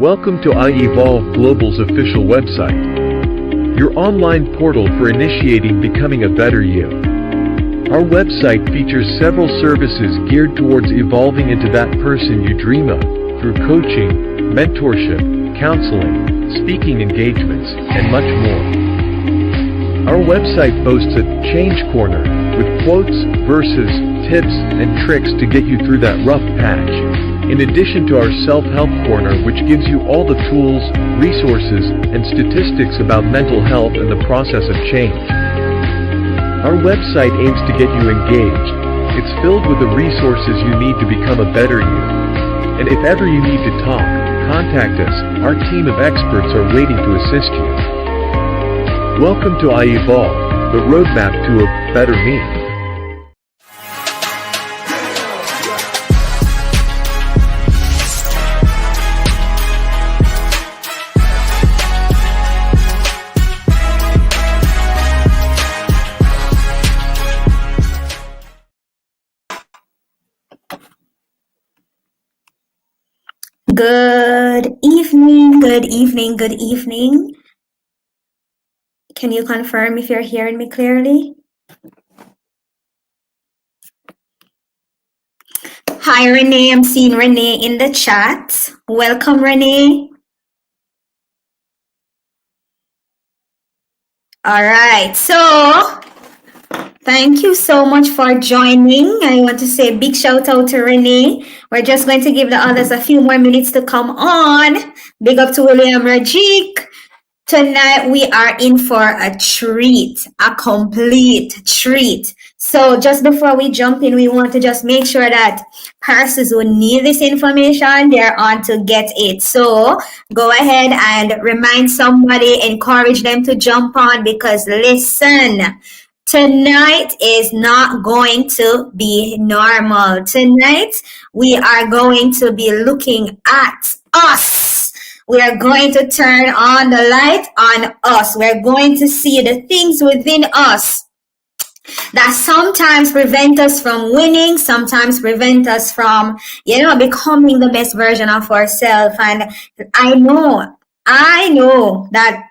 Welcome to iEvolve Global's official website, your online portal for initiating becoming a better you. Our website features several services geared towards evolving into that person you dream of through coaching, mentorship, counseling, speaking engagements, and much more. Our website boasts a change corner with quotes, verses, tips, and tricks to get you through that rough patch, in addition to our self-help corner, which gives you all the tools, resources, and statistics about mental health and the process of change. Our website aims to get you engaged. It's filled with the resources you need to become a better you. And if ever you need to talk, contact us. Our team of experts are waiting to assist you. Welcome to iEvolve, the roadmap to a better me. Good evening, good evening, good evening. Can you confirm if you're hearing me clearly? Hi, Renee. I'm seeing Renee in the chat. Welcome, Renee. All right. So thank you so much for joining. I want to say a big shout out to Renee. We're just going to give the others a few more minutes to come on. Big up to William Rajik. Tonight we are in for a treat, a complete treat. So just before we jump in, we want to just make sure that persons who need this information, they're on to get it. So go ahead and remind somebody, encourage them to jump on, because listen, tonight is not going to be normal. Tonight, we are going to be looking at us. We are going to turn on the light on us. We're going to see the things within us that sometimes prevent us from winning, sometimes prevent us from, becoming the best version of ourselves. And I know that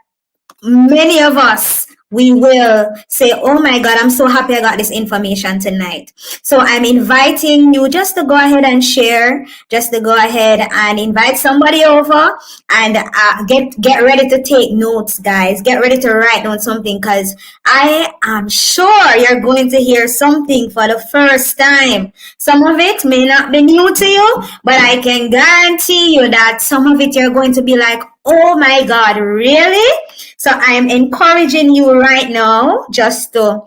many of us, we will say, oh my God, I'm so happy I got this information tonight. So I'm inviting you just to go ahead and share, just to go ahead and invite somebody over, and get ready to take notes, guys. Get ready to write down something, because I am sure you're going to hear something for the first time. Some of it may not be new to you, but I can guarantee you that some of it you're going to be like, oh my God, really? So I am encouraging you right now just to,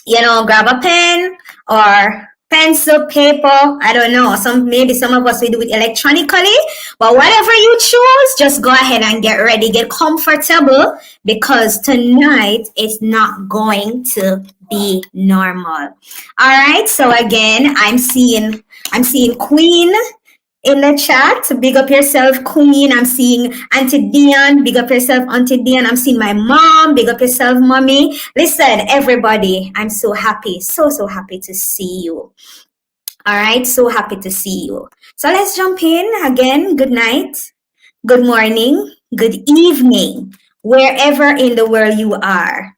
grab a pen or pencil, paper. I don't know. Maybe some of us will do it electronically, but whatever you choose, just go ahead and get ready, get comfortable, because tonight is not going to be normal. All right. So again, I'm seeing Queen in the chat. Big up yourself, Queen. I'm seeing Auntie Dion. Big up yourself, Auntie Dion. I'm seeing my mom. Big up yourself, Mommy. Listen, everybody, I'm so happy. So happy to see you. All right. So happy to see you. So let's jump in again. Good night. Good morning. Good evening. Wherever in the world you are.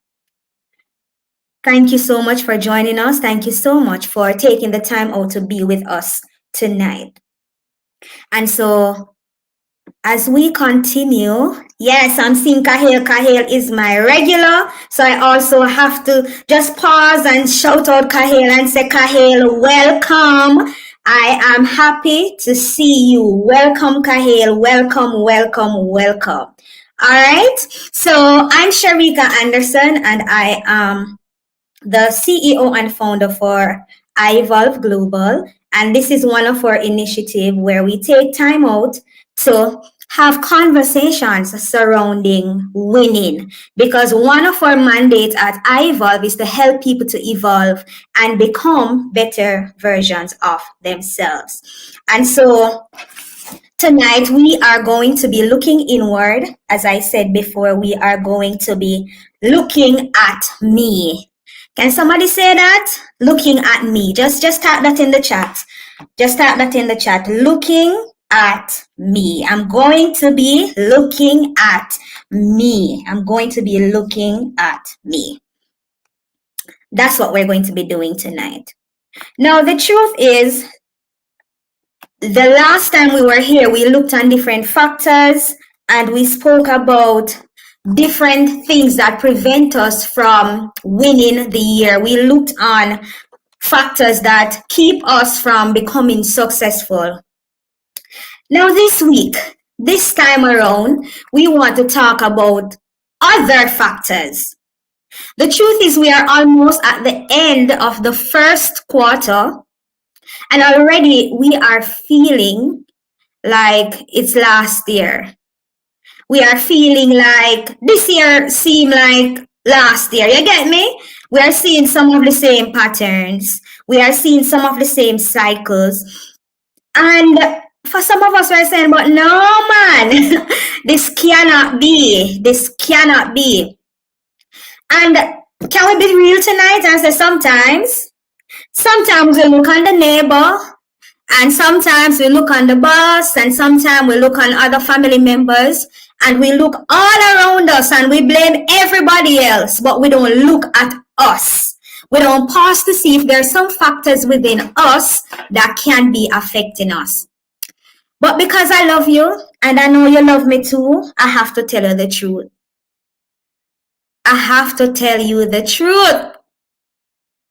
Thank you so much for joining us. Thank you so much for taking the time out to be with us tonight. And so, as we continue, yes, I'm seeing Kahel. Kahel is my regular. So I also have to just pause and shout out Kahel and say, Kahel, welcome. I am happy to see you. Welcome, Kahel. Welcome, welcome, welcome. All right. So I'm Sharika Anderson, and I am the CEO and founder for iEvolve Global. And this is one of our initiatives where we take time out to have conversations surrounding winning, because one of our mandates at iEvolve is to help people to evolve and become better versions of themselves. And so tonight we are going to be looking inward. As I said before, we are going to be looking at me. Can somebody say that? Looking at me. Just type that in the chat. Just type that in the chat. Looking at me. I'm going to be looking at me. I'm going to be looking at me. That's what we're going to be doing tonight. Now, the truth is, the last time we were here, we looked at different factors and we spoke about different things that prevent us from winning the year. We looked on factors that keep us from becoming successful. Now, this week, this time around, we want to talk about other factors. The truth is, we are almost at the end of the first quarter, and already we are feeling like it's last year. We are feeling like this year seemed like last year. You get me? We are seeing some of the same patterns. We are seeing some of the same cycles. And for some of us, we're saying, but no, man, this cannot be. This cannot be. And can we be real tonight and say sometimes we look on the neighbor, and sometimes we look on the boss, and sometimes we look on other family members, and we look all around us and we blame everybody else, but we don't look at us. We don't pause to see if there are some factors within us that can be affecting us. But because I love you, and I know you love me too, I have to tell you the truth. I have to tell you the truth.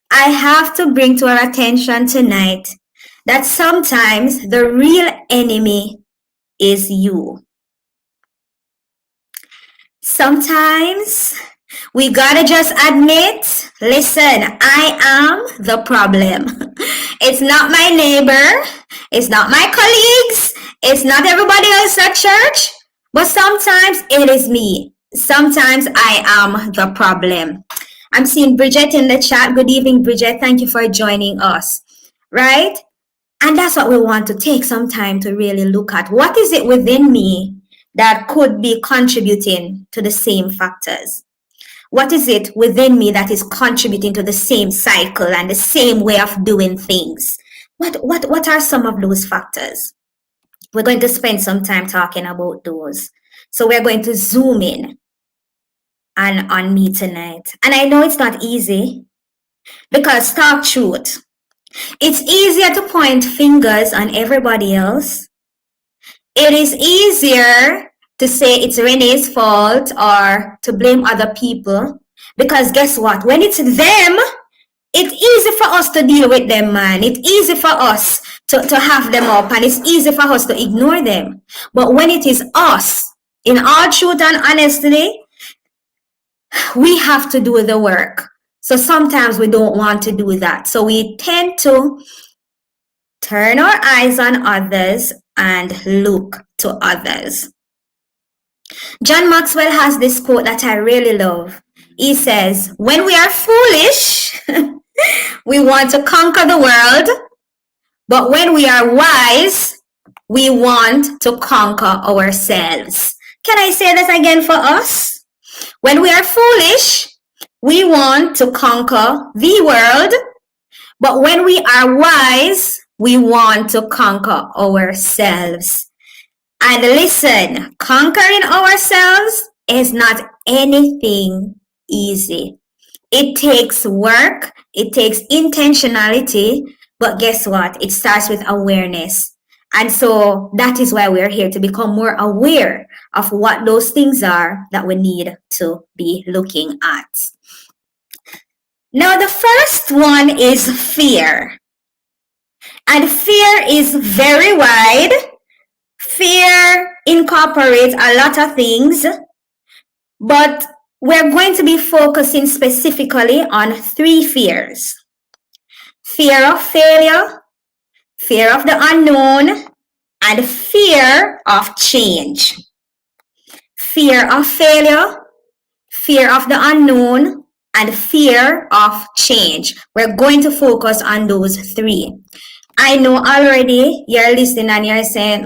I have to bring to our attention tonight that sometimes the real enemy is you. Sometimes we gotta just admit, listen, I am the problem. It's not my neighbor, it's not my colleagues, it's not everybody else at church, but sometimes it is me. Sometimes I am the problem. I'm seeing Bridget in the chat. Good evening, Bridget. Thank you for joining us. Right? And that's what we want to take some time to really look at. What is it within me that could be contributing to the same factors? What is it within me that is contributing to the same cycle and the same way of doing things? What are some of those factors? We're going to spend some time talking about those. So we're going to zoom in on me tonight. And I know it's not easy, because talk truth, it's easier to point fingers on everybody else. It is easier to say it's Renee's fault or to blame other people, because guess what? When it's them, it's easy for us to deal with them, man. It's easy for us to have them up, and it's easy for us to ignore them. But when it is us, in all truth and honesty, we have to do the work. So sometimes we don't want to do that. So we tend to turn our eyes on others and look to others. John Maxwell has this quote that I really love. He says, when we are foolish, we want to conquer the world. But when we are wise, we want to conquer ourselves. Can I say that again for us? When we are foolish, we want to conquer the world, but when we are wise, we want to conquer ourselves. And listen, conquering ourselves is not anything easy. It takes work, it takes intentionality, but guess what? It starts with awareness. And so that is why we're here, to become more aware of what those things are that we need to be looking at. Now, the first one is fear. And fear is very wide. Fear incorporates a lot of things, but we're going to be focusing specifically on 3 fears. Fear of failure, fear of the unknown, and fear of change. Fear of failure, fear of the unknown, and fear of change. We're going to focus on those 3. I know already you're listening and you're saying,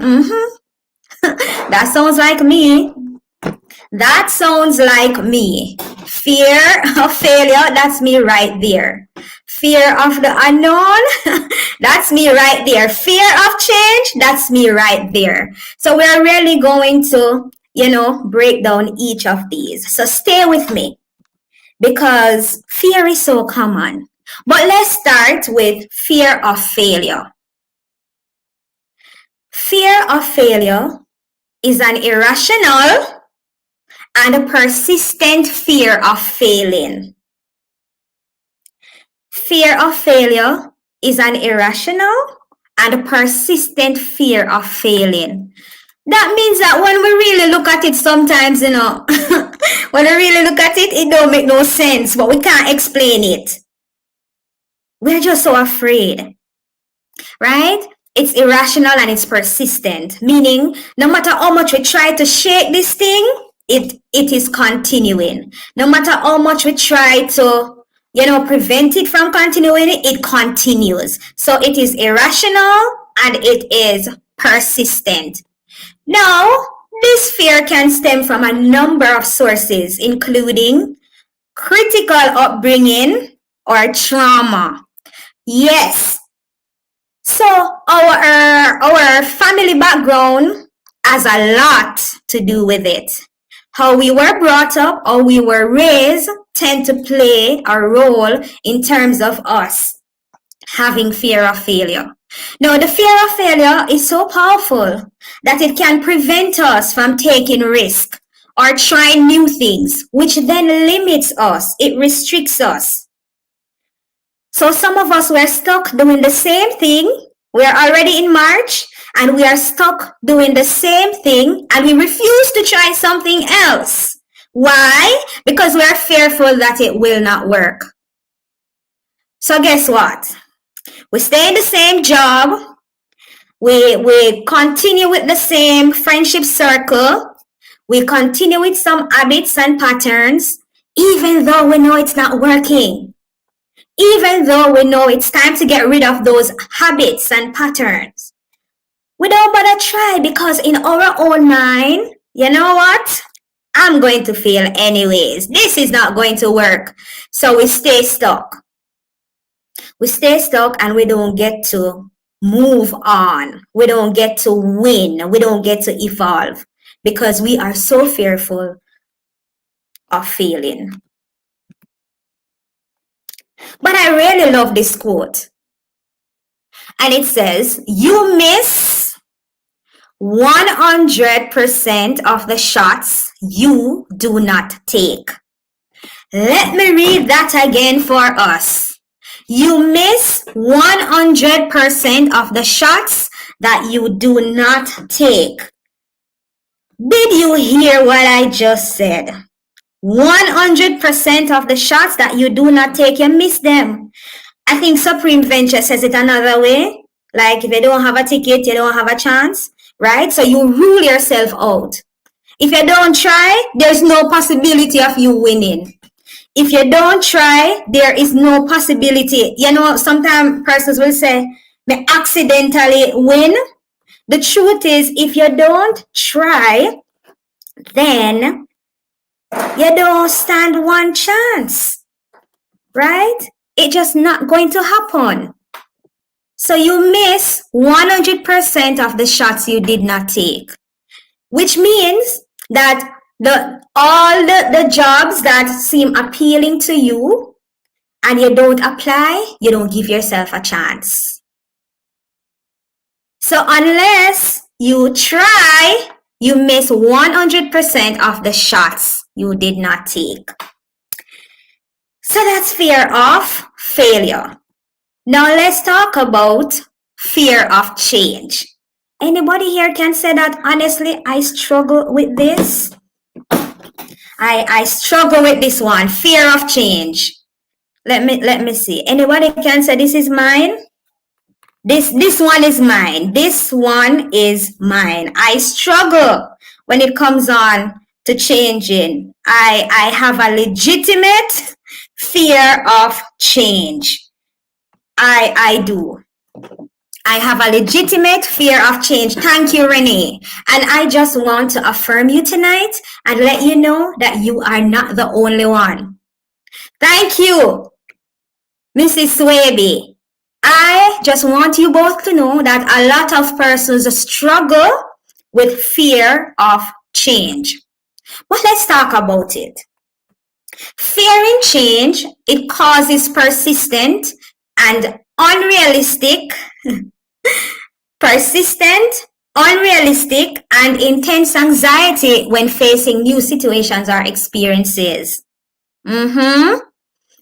that sounds like me. That sounds like me. Fear of failure, that's me right there. Fear of the unknown, that's me right there. Fear of change, that's me right there. So we're really going to, break down each of these. So stay with me because fear is so common. But let's start with fear of failure. Fear of failure is an irrational and a persistent fear of failing. Fear of failure is an irrational and a persistent fear of failing. That means that when we really look at it sometimes, when we really look at it, it don't make no sense, but we can't explain it. We're just so afraid, right? It's irrational and it's persistent, meaning no matter how much we try to shake this thing, it is continuing. No matter how much we try to prevent it from continuing, it continues. So it is irrational and it is persistent. Now, this fear can stem from a number of sources, including critical upbringing or trauma. Yes. So our family background has a lot to do with it. How we were brought up, how we were raised, tend to play a role in terms of us having fear of failure. Now, the fear of failure is so powerful that it can prevent us from taking risk or trying new things, which then limits us. It restricts us. So some of us were stuck doing the same thing. We're already in March and we are stuck doing the same thing and we refuse to try something else. Why? Because we're fearful that it will not work. So guess what? We stay in the same job. We continue with the same friendship circle. We continue with some habits and patterns, even though we know it's not working. Even though we know it's time to get rid of those habits and patterns. We don't bother try because in our own mind, you know what? I'm going to fail anyways. This is not going to work. So we stay stuck. We stay stuck and we don't get to move on. We don't get to win. We don't get to evolve because we are so fearful of failing. But I really love this quote. And it says, you miss 100% of the shots you do not take. Let me read that again for us. You miss 100% of the shots that you do not take. Did you hear what I just said? 100% of the shots that you do not take, you miss them. I think Supreme Venture says it another way. Like if you don't have a ticket, you don't have a chance, right? So you rule yourself out. If you don't try, there's no possibility of you winning. If you don't try, there is no possibility. Sometimes persons will say, "Me accidentally win." The truth is, if you don't try, then you don't stand one chance, right? It's just not going to happen. So you miss 100% of the shots you did not take, which means that all the jobs that seem appealing to you and you don't apply, you don't give yourself a chance. So unless you try, you miss 100% of the shots you did not take. So that's fear of failure. Now let's talk about fear of change. Anybody here can say that honestly, I struggle with this. I struggle with this one, fear of change. Let me see. Anybody can say this is mine? This one is mine. This one is mine. I struggle when it comes on to changing. I have a legitimate fear of change. I do. I have a legitimate fear of change. Thank you, Renee. And I just want to affirm you tonight and let you know that you are not the only one. Thank you. Mrs. Swaby, I just want you both to know that a lot of persons struggle with fear of change. But let's talk about it. Fearing change, it causes persistent and unrealistic and intense anxiety when facing new situations or experiences.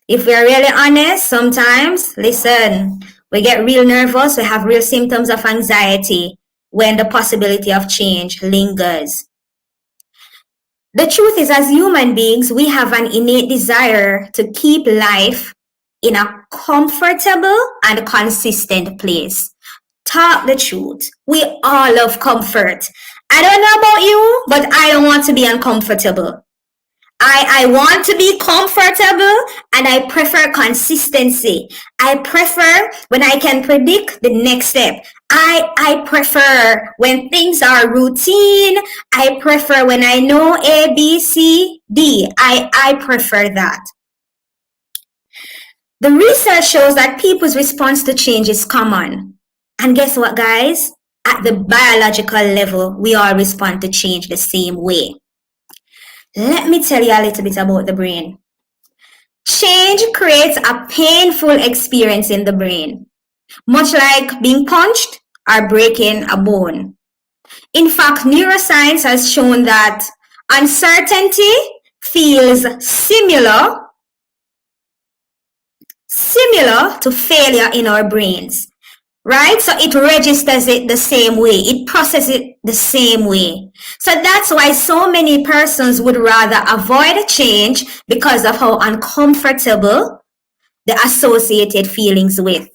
If we're really honest, sometimes, listen, we get real nervous, we have real symptoms of anxiety when the possibility of change lingers. The truth is, as human beings, we have an innate desire to keep life in a comfortable and consistent place. Talk the truth. We all love comfort. I don't know about you, but I don't want to be uncomfortable. I want to be comfortable, and I prefer consistency. I prefer when I can predict the next step. I prefer when things are routine. I prefer when I know A, B, C, D. I prefer that. The research shows that people's response to change is common. And guess what, guys? At the biological level, we all respond to change the same way. Let me tell you a little bit about the brain. Change creates a painful experience in the brain, much like being punched or breaking a bone. In fact, neuroscience has shown that uncertainty feels similar to failure in our brains, right? So it registers it the same way. It processes it the same way. So that's why so many persons would rather avoid change because of how uncomfortable the associated feelings with.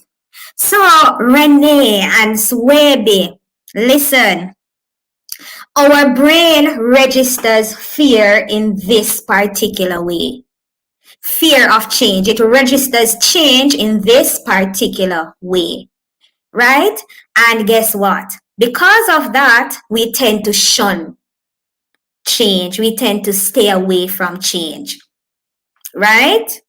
So Renee and Swaby, listen. Our brain registers fear in this particular way. Fear of change. It registers change in this particular way. Right? And guess what? Because of that, we tend to shun change. We tend to stay away from change. Right?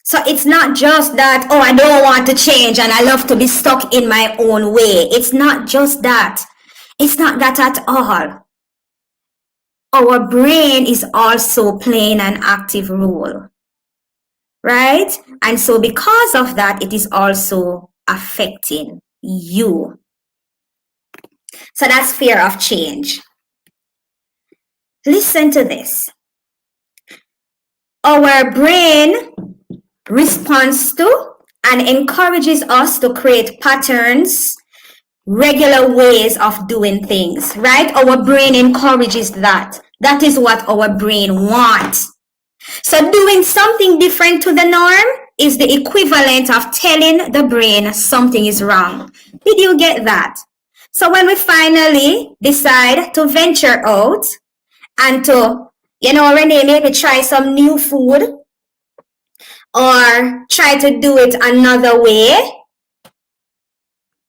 So it's not just that, oh, I don't want to change and I love to be stuck in my own way. It's not just that. It's not that at all. Our brain is also playing an active role. Right? And so because of that, it is also affecting you. So that's fear of change. Listen to this. Our brain responds to and encourages us to create patterns, regular ways of doing things, right? Our brain encourages that. That is what our brain wants. So doing something different to the norm is the equivalent of telling the brain something is wrong. Did you get that? So when we finally decide to venture out and to, Renee, maybe try some new food or try to do it another way,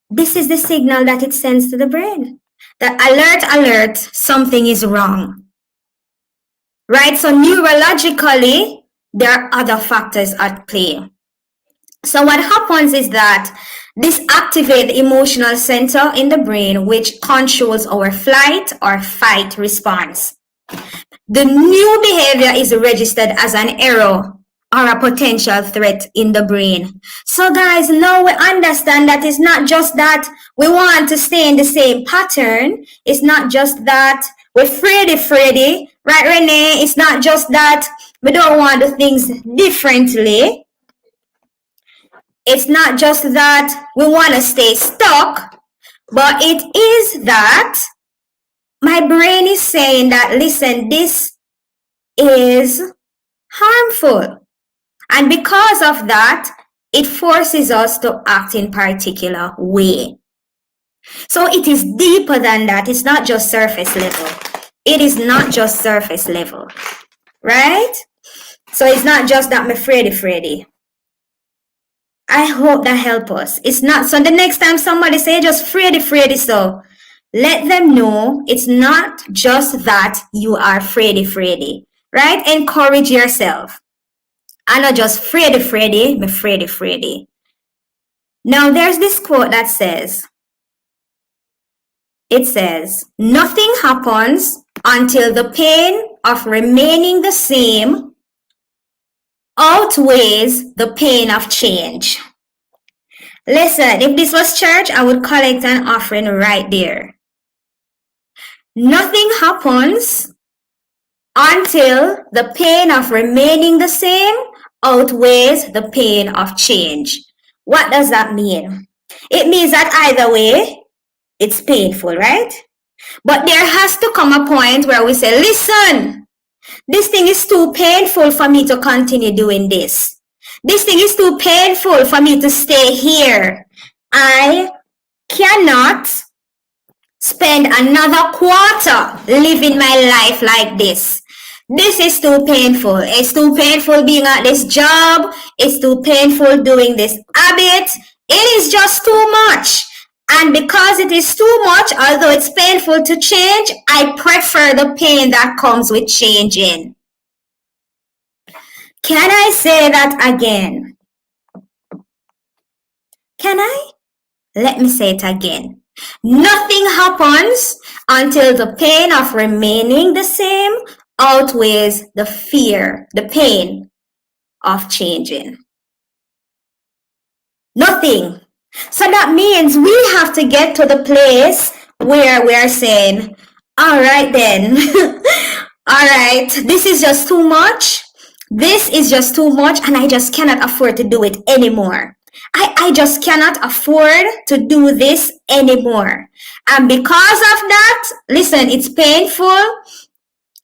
this is the signal that it sends to the brain. That alert, something is wrong. Right? So neurologically, there are other factors at play. So what happens is that this activates the emotional center in the brain, which controls our flight or fight response. The new behavior is registered as an error or a potential threat in the brain. So guys, now we understand that it's not just that we want to stay in the same pattern. It's not just that we're Freddy. Right, Renee? It's not just that we don't want to do things differently. It's not just that we want to stay stuck, but it is that my brain is saying that, listen, this is harmful. And because of that, it forces us to act in particular way. So it is deeper than that. It's not just surface level. It is not just surface level, right? So it's not just that I'm Freddy. I hope that helps us. It's not. So the next time somebody say just Freddy, so let them know it's not just that you are Freddy, right? Encourage yourself. I'm not just Freddy, me Freddy. Now there's this quote that says, nothing happens until the pain of remaining the same outweighs the pain of change. Listen, if this was church, I would collect an offering right there. Nothing happens until the pain of remaining the same outweighs the pain of change. What does that mean? It means that either way, it's painful, right? But there has to come a point where we say, listen, this thing is too painful for me to continue doing this. This thing is too painful for me to stay here. I cannot spend another quarter living my life like this. This is too painful. It's too painful being at this job. It's too painful doing this habit. It is just too much. And because it is too much, although it's painful to change, I prefer the pain that comes with changing. Can I say that again? Can I? Let me say it again. Nothing happens until the pain of remaining the same outweighs the pain of changing. Nothing. So that means we have to get to the place where we are saying, all right then, all right, this is just too much. This is just too much and I just cannot afford to do it anymore. I just cannot afford to do this anymore. And because of that, listen, it's painful,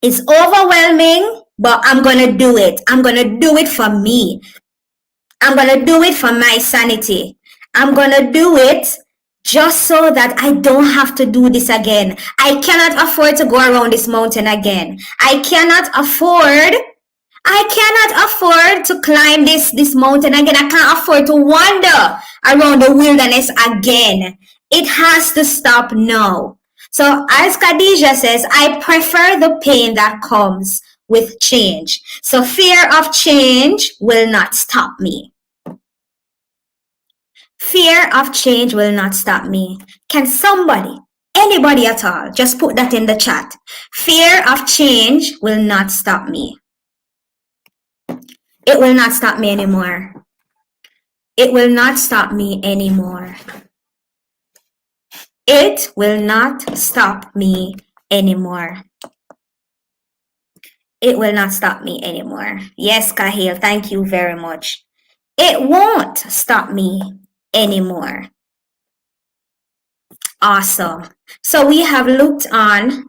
it's overwhelming, but I'm going to do it. I'm going to do it for me. I'm going to do it for my sanity. I'm going to do it just so that I don't have to do this again. I cannot afford to go around this mountain again. I cannot afford to climb this mountain again. I can't afford to wander around the wilderness again. It has to stop now. So as Khadijah says, I prefer the pain that comes with change. So fear of change will not stop me. Fear of change will not stop me. Can somebody, anybody at all, just put that in the chat? Fear of change will not stop me. It will not stop me anymore. It will not stop me anymore. It will not stop me anymore. It will not stop me anymore. Yes, Kahil, thank you very much. It won't stop me anymore. Awesome. So we have looked on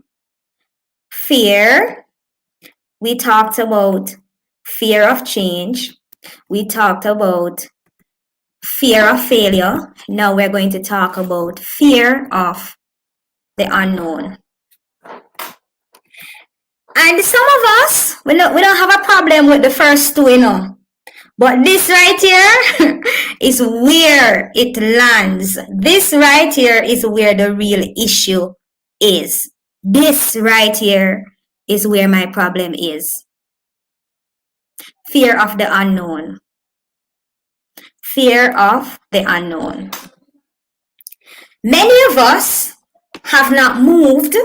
fear. We talked about fear of change. We talked about fear of failure. Now we're going to talk about fear of the unknown. And some of us, we don't have a problem with the first two, you know. But this right here is where it lands. This right here is where the real issue is. This right here is where my problem is. Fear of the unknown. Fear of the unknown. Many of us have not moved.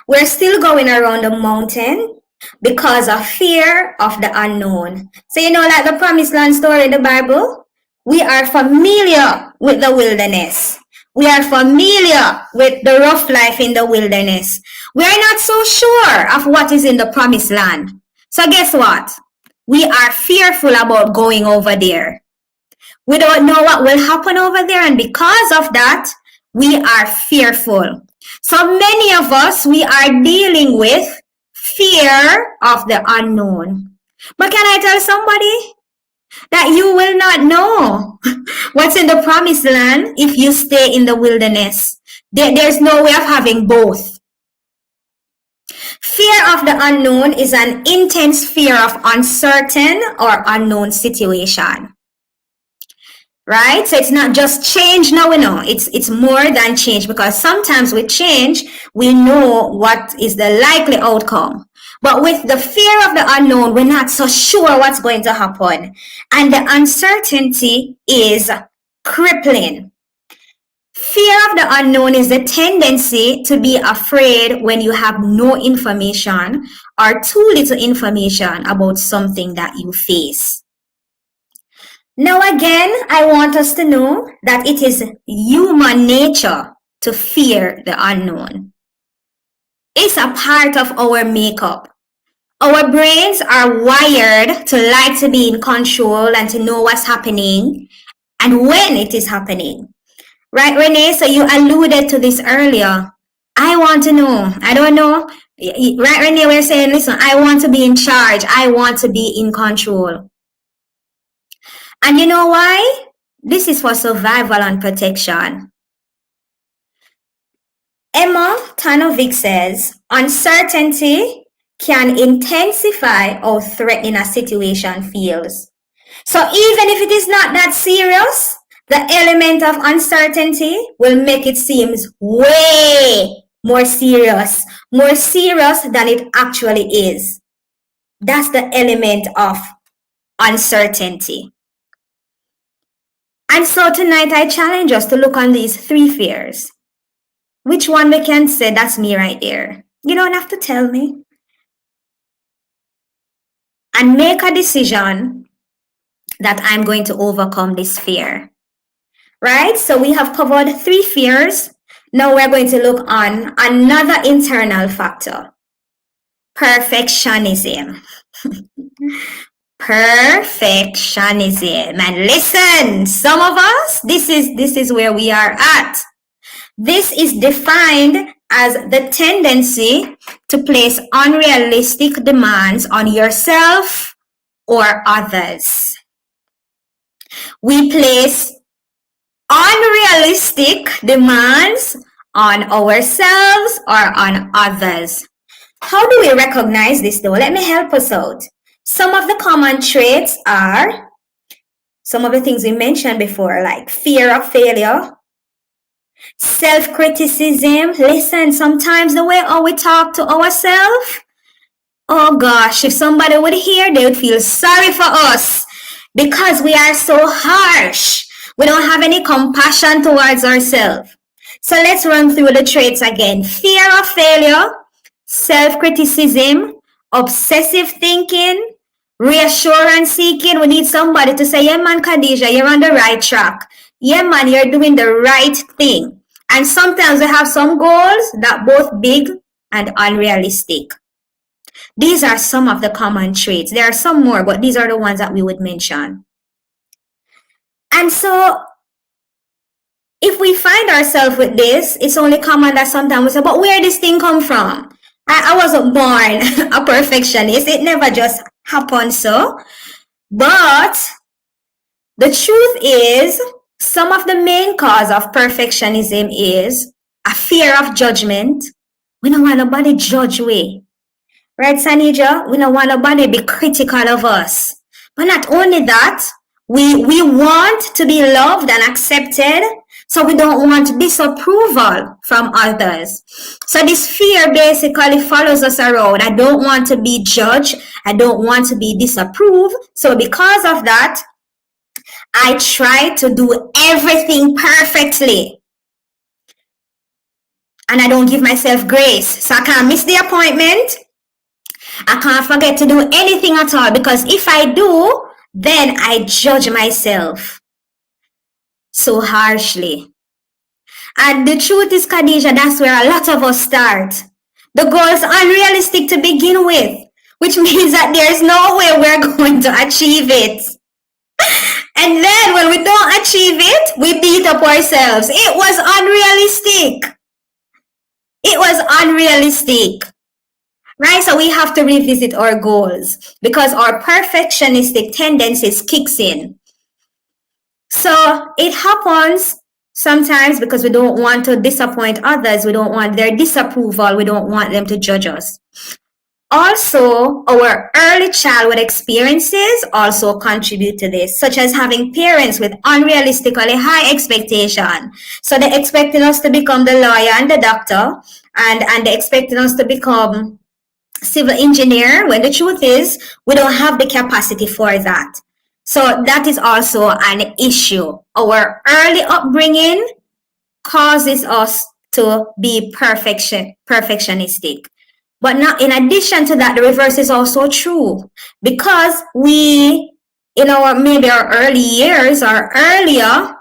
We're still going around the mountain because of fear of the unknown. So, you know, like the promised land story in the Bible, we are familiar with the wilderness. We are familiar with the rough life in the wilderness. We are not so sure of what is in the promised land. So guess what? We are fearful about going over there. We don't know what will happen over there, and because of that, we are fearful. So many of us, we are dealing with fear of the unknown. But can I tell somebody that you will not know what's in the promised land if you stay in the wilderness? There's no way of having both. Fear of the unknown is an intense fear of uncertain or unknown situation. Right? So it's not just change now we know. It's more than change, because sometimes with change, we know what is the likely outcome. But with the fear of the unknown, we're not so sure what's going to happen. And the uncertainty is crippling. Fear of the unknown is the tendency to be afraid when you have no information or too little information about something that you face. Now again, I want us to know that it is human nature to fear the unknown. It's a part of our makeup. Our brains are wired to like to be in control and to know what's happening and when it is happening. Right, Renee? So you alluded to this earlier. I want to know. I don't know. Right, Renee, we're saying, listen, I want to be in charge. I want to be in control. And you know why? This is for survival and protection. Emma Tanovic says, uncertainty can intensify how threatening a situation feels. So even if it is not that serious, the element of uncertainty will make it seem way more serious than it actually is. That's the element of uncertainty. And so tonight I challenge us to look on these three fears. Which one we can say, that's me right there. You don't have to tell me. And make a decision that I'm going to overcome this fear. Right? So we have covered three fears. Now we're going to look on another internal factor. Perfectionism. Perfectionism. And listen, some of us, this is where we are at. This is defined as the tendency to place unrealistic demands on yourself or others. We place unrealistic demands on ourselves or on others. How do we recognize this though? Let me help us out. Some of the common traits are some of the things we mentioned before, like fear of failure, self-criticism. Listen, sometimes the way how we talk to ourselves, oh gosh, if somebody would hear, they would feel sorry for us because we are so harsh. We don't have any compassion towards ourselves. So let's run through the traits again. Fear of failure, self-criticism, obsessive thinking, reassurance seeking. We need somebody to say, yeah man, Khadija, you're on the right track. Yeah man, you're doing the right thing. And sometimes we have some goals that both big and unrealistic. These are some of the common traits. There are some more, but these are the ones that we would mention. And so if we find ourselves with this, it's only common that sometimes we say, but where did this thing come from? I wasn't born a perfectionist. It never just happened so. But the truth is, some of the main cause of perfectionism is a fear of judgment. We don't want nobody judge we. Right, Sanija? We don't want nobody be critical of us. But not only that, we want to be loved and accepted. So we don't want disapproval from others. So this fear basically follows us around. I don't want to be judged. I don't want to be disapproved. So because of that, I try to do everything perfectly. And I don't give myself grace. So I can't miss the appointment. I can't forget to do anything at all. Because if I do, then I judge myself so harshly. And the truth is, Khadija, that's where a lot of us start. The goal is unrealistic to begin with, which means that there's no way we're going to achieve it. And then when we don't achieve it, we beat up ourselves. It was unrealistic. It was unrealistic. Right? So we have to revisit our goals because our perfectionistic tendencies kicks in. So it happens sometimes because we don't want to disappoint others. We don't want their disapproval. We don't want them to judge us. Also, our early childhood experiences also contribute to this, such as having parents with unrealistically high expectation. So they're expecting us to become the lawyer and the doctor, and they're expecting us to become civil engineer, when the truth is we don't have the capacity for that. So that is also an issue. Our early upbringing causes us to be perfectionistic. But now, in addition to that, the reverse is also true, because we, in our maybe our early years or earlier,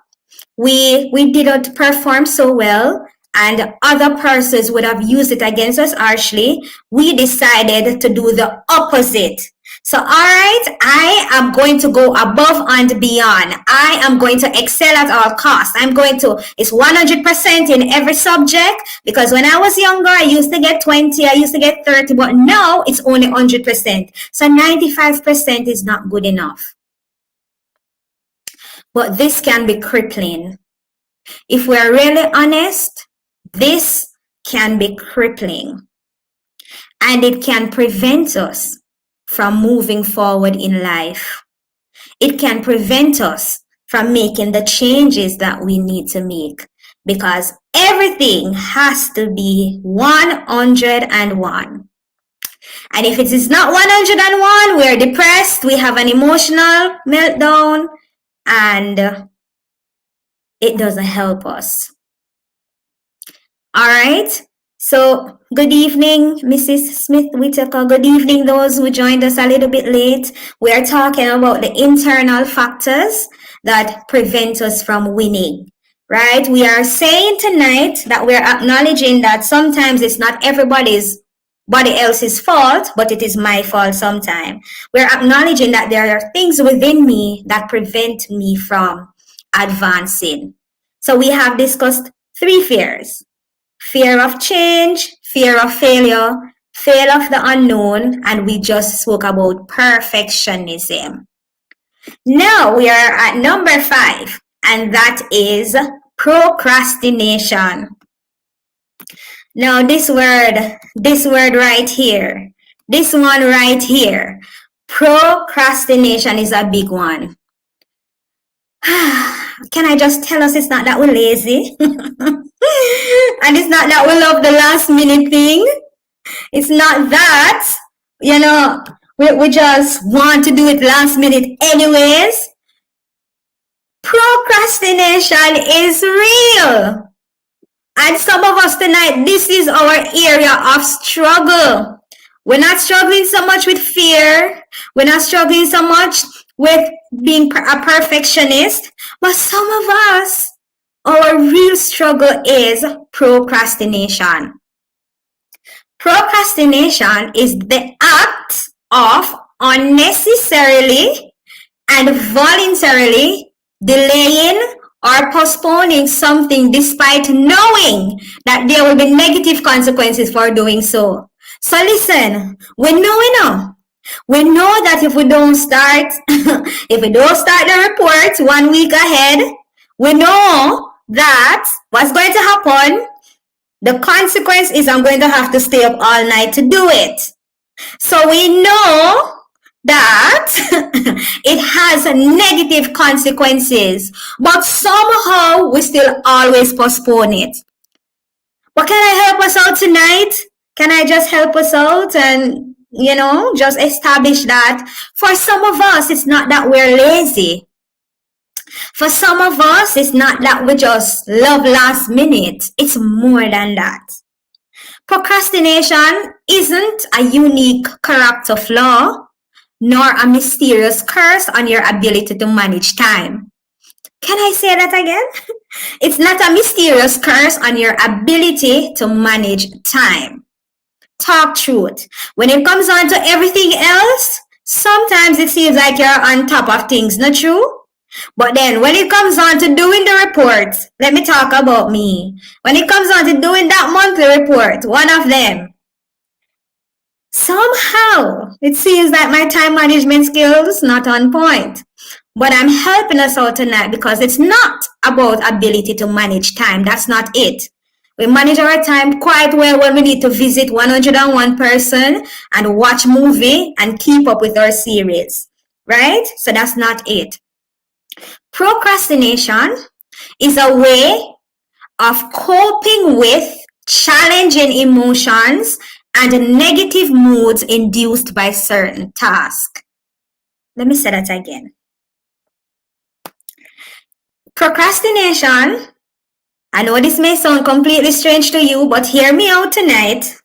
we didn't perform so well, and other persons would have used it against us harshly. We decided to do the opposite. So, all right, I am going to go above and beyond. I am going to excel at all costs. It's 100% in every subject, because when I was younger, I used to get 20, I used to get 30, but now it's only 100%. So 95% is not good enough. But this can be crippling. If we're really honest, this can be crippling. And it can prevent us from moving forward in life. It can prevent us from making the changes that we need to make, because everything has to be 101. And if it is not 101, we are depressed, we have an emotional meltdown, and it doesn't help us. All right. So, good evening, Mrs. Smith-Whitaker. Good evening, those who joined us a little bit late. We are talking about the internal factors that prevent us from winning, right? We are saying tonight that we're acknowledging that sometimes it's not everybody else's fault, but it is my fault sometimes. We're acknowledging that there are things within me that prevent me from advancing. So we have discussed 3 fears. Fear of change, fear of failure, fear of the unknown, and we just spoke about perfectionism. Now we are at number 5, and that is procrastination. Now this word right here, this one right here, procrastination is a big one. Can I just tell us it's not that we're lazy? And it's not that we love the last minute thing. It's not that, we just want to do it last minute anyways. Procrastination is real. And some of us tonight, this is our area of struggle. We're not struggling so much with fear. We're not struggling so much with being a perfectionist. But some of us, our real struggle is procrastination. Procrastination is the act of unnecessarily and voluntarily delaying or postponing something despite knowing that there will be negative consequences for doing so. So listen, we know that if we don't start the report 1 week ahead, we know that what's going to happen, the consequence is I'm going to have to stay up all night to do it. So we know that it has negative consequences, but somehow we still always postpone it. But can I help us out tonight? Can I just help us out and, just establish that for some of us, it's not that we're lazy. For some of us, it's not that we just love last minute. It's more than that. Procrastination isn't a unique character flaw, nor a mysterious curse on your ability to manage time. Can I say that again? It's not a mysterious curse on your ability to manage time. Talk truth. When it comes on to everything else, sometimes it seems like you're on top of things, not true? But then when it comes on to doing the reports, let me talk about me. When it comes on to doing that monthly report, one of them, somehow it seems that my time management skills not on point. But I'm helping us out tonight because it's not about ability to manage time. That's not it. We manage our time quite well when we need to visit 101 person and watch movie and keep up with our series, right? So that's not it. Procrastination is a way of coping with challenging emotions and negative moods induced by certain tasks. Let me say that again. Procrastination, I know this may sound completely strange to you, but hear me out tonight.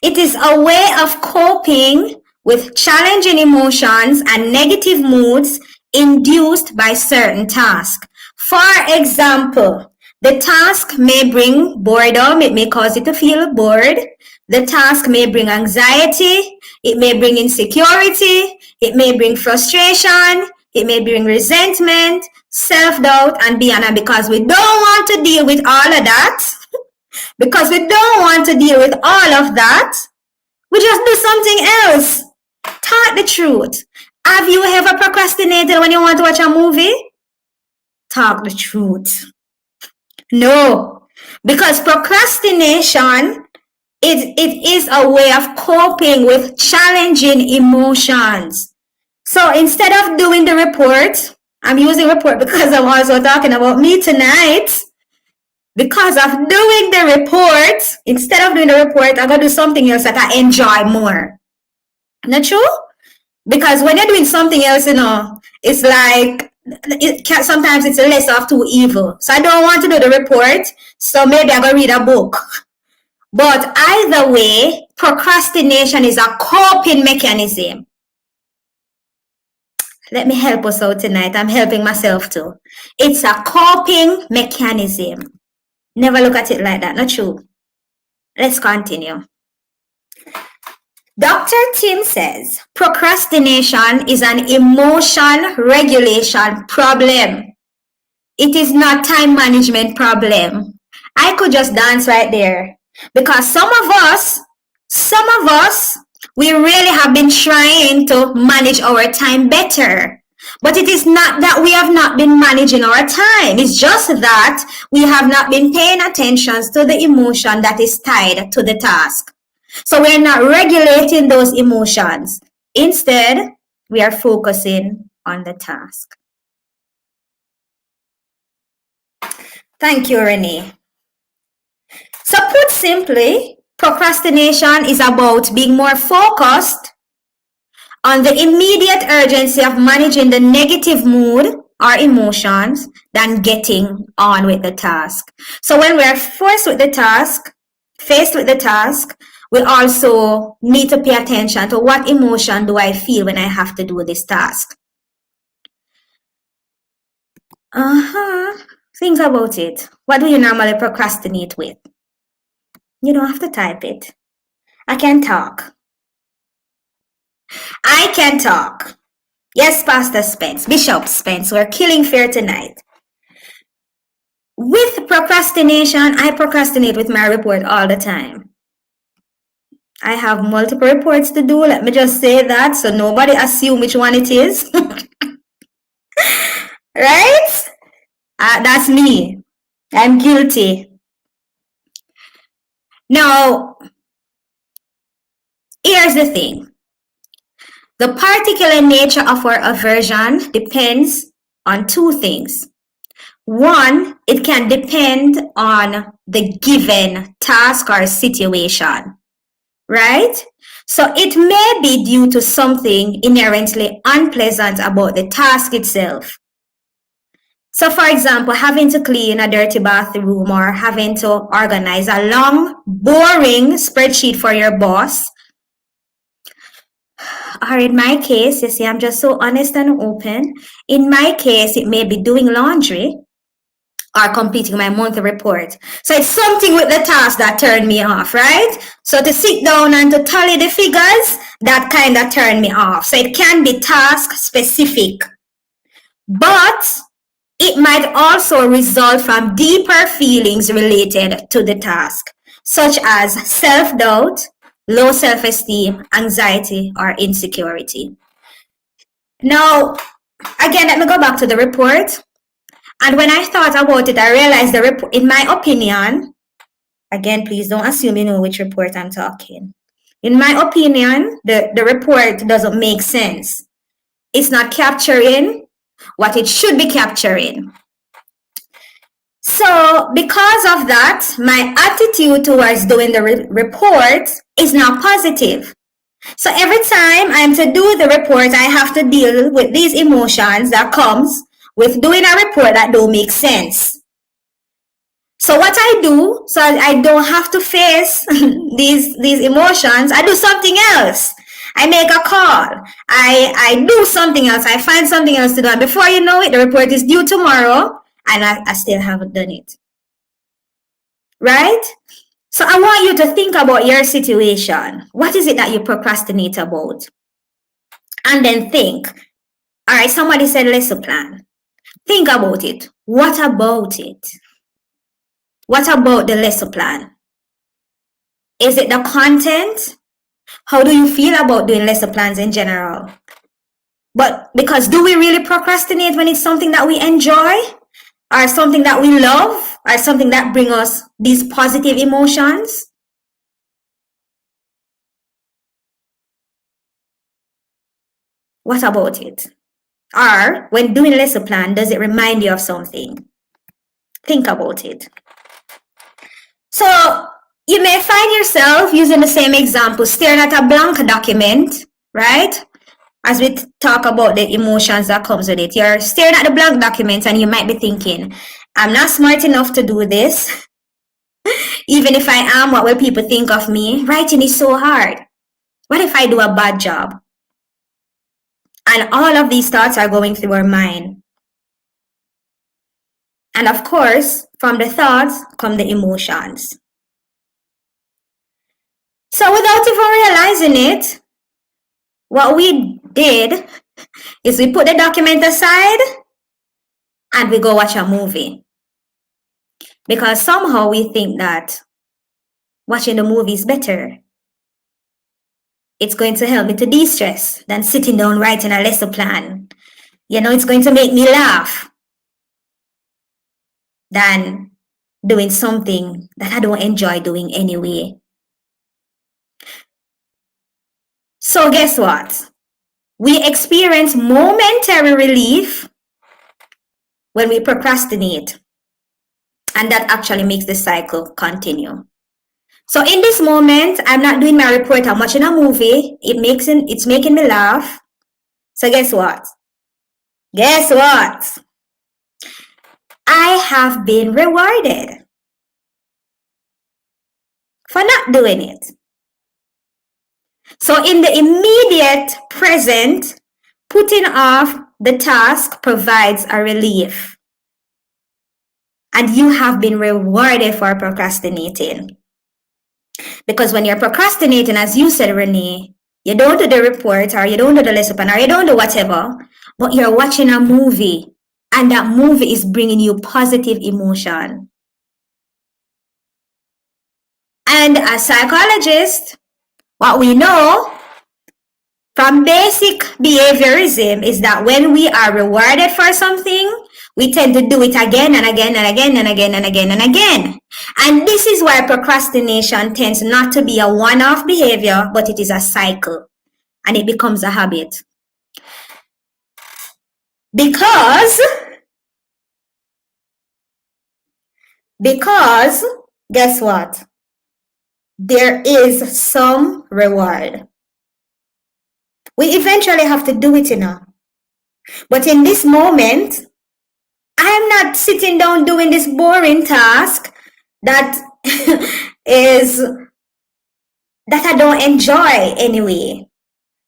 It is a way of coping with challenging emotions and negative moods induced by certain tasks. For example, the task may bring boredom, it may cause you to feel bored. The task may bring anxiety, it may bring insecurity, it may bring frustration, it may bring resentment, self-doubt, and beyond. And because we don't want to deal with all of that, because we don't want to deal with all of that, we just do something else. Talk the truth. Have you ever procrastinated when you want to watch a movie? Talk the truth. No, because procrastination, it is a way of coping with challenging emotions. So instead of doing the report, I'm using report because I'm also talking about me tonight. Because of doing the report, instead of doing the report, I'm going to do something else that I enjoy more. Not true? Because when you're doing something else, it's like, sometimes it's less of two evil. So I don't want to do the report, so maybe I'm going to read a book. But either way, procrastination is a coping mechanism. Let me help us out tonight. I'm helping myself too. It's a coping mechanism. Never look at it like that. Not true. Let's continue. Dr. Tim says, procrastination is an emotion regulation problem. It is not time management problem. I could just dance right there. Because some of us, we really have been trying to manage our time better. But it is not that we have not been managing our time. It's just that we have not been paying attention to the emotion that is tied to the task. So we're not regulating those emotions. Instead, we are focusing on the task. Thank you, Renee. So put simply, procrastination is about being more focused on the immediate urgency of managing the negative mood or emotions than getting on with the task. So when we're faced with the task, we also need to pay attention to what emotion do I feel when I have to do this task. Think about it. What do you normally procrastinate with? You don't have to type it. I can talk. Yes, Pastor Spence, Bishop Spence, we're killing fear tonight. With procrastination, I procrastinate with my report all the time. I have multiple reports to do. Let me just say that so nobody assume which one it is. Right? That's me. I'm guilty. Now, here's the thing. The particular nature of our aversion depends on two things. One, it can depend on the given task or situation, right? So it may be due to something inherently unpleasant about the task itself. So for example, having to clean a dirty bathroom or having to organize a long, boring spreadsheet for your boss. Or in my case, you see, I'm just so honest and open. In my case, it may be doing laundry or completing my monthly report. So it's something with the task that turned me off, right? So to sit down and to tally the figures, that kind of turned me off. So it can be task specific. But it might also result from deeper feelings related to the task, such as self-doubt, low self-esteem, anxiety, or insecurity. Now, again, let me go back to the report. And when I thought about it, I realized the report, in my opinion, again, please don't assume you know which report I'm talking. In my opinion, the report doesn't make sense. It's not capturing what it should be capturing. So because of that, my attitude towards doing the report is now positive. So every time I'm to do the report, I have to deal with these emotions that comes with doing a report that don't make sense. So what I do, so I don't have to face these emotions, I do something else. I make a call. I do something else. I find something else to do. And before you know it, the report is due tomorrow and I still haven't done it. Right? So I want you to think about your situation. What is it that you procrastinate about? And then think, all right, somebody said lesson plan. Think about it. What about it? What about the lesson plan? Is it the content? How do you feel about doing lesson plans in general? But because do we really procrastinate when it's something that we enjoy? Or something that we love? Or something that brings us these positive emotions? What about it? Or when doing lesson plan, does it remind you of something? Think about it. So you may find yourself using the same example, staring at a blank document, right? As we talk about the emotions that comes with it. You're staring at the blank document and you might be thinking, I'm not smart enough to do this. Even if I am, what will people think of me? Writing is so hard. What if I do a bad job? And all of these thoughts are going through our mind. And of course, from the thoughts come the emotions. So without even realizing it, what we did is we put the document aside and we go watch a movie. Because somehow we think that watching the movie is better. It's going to help me to de-stress than sitting down writing a lesson plan. You know, it's going to make me laugh than doing something that I don't enjoy doing anyway. So guess what? We experience momentary relief when we procrastinate. And that actually makes the cycle continue. So in this moment, I'm not doing my report, I'm watching a movie. It's making me laugh. So guess what? Guess what? I have been rewarded for not doing it. So in the immediate present, putting off the task provides a relief. And you have been rewarded for procrastinating. Because when you're procrastinating, as you said, Renee, you don't do the report or you don't do the lesson plan or you don't do whatever, but you're watching a movie and that movie is bringing you positive emotion. And as psychologists, what we know from basic behaviorism is that when we are rewarded for something, we tend to do it again and again and again and again and again and again. And this is why procrastination tends not to be a one-off behavior, but it is a cycle and it becomes a habit. Because guess what? There is some reward. We eventually have to do it, you know. But in this moment, I'm not sitting down doing this boring task that that I don't enjoy anyway.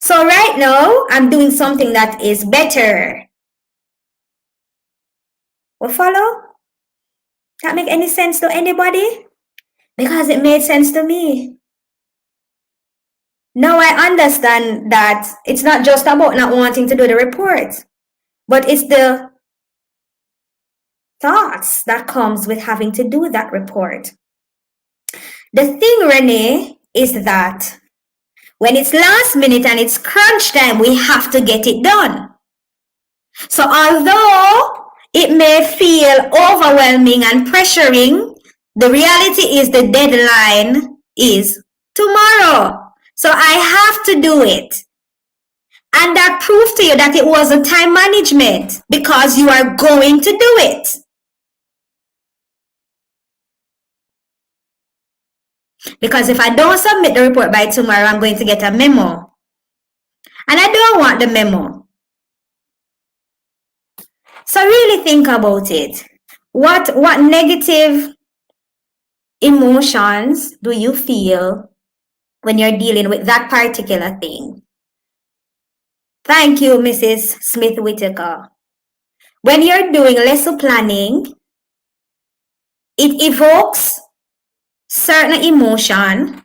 So right now, I'm doing something that is better. Will follow? That make any sense to anybody? Because it made sense to me. Now I understand that it's not just about not wanting to do the report, but it's the thoughts that comes with having to do that report. The thing, Renee, is that when it's last minute and it's crunch time, we have to get it done. So although it may feel overwhelming and pressuring, the reality is the deadline is tomorrow. So I have to do it. And that proves to you that it wasn't time management because you are going to do it. Because if I don't submit the report by tomorrow, I'm going to get a memo. And I don't want the memo. So really think about it. What negative emotions do you feel when you're dealing with that particular thing? Thank you, Mrs. Smith Whitaker. When you're doing lesson planning, it evokes certain emotion,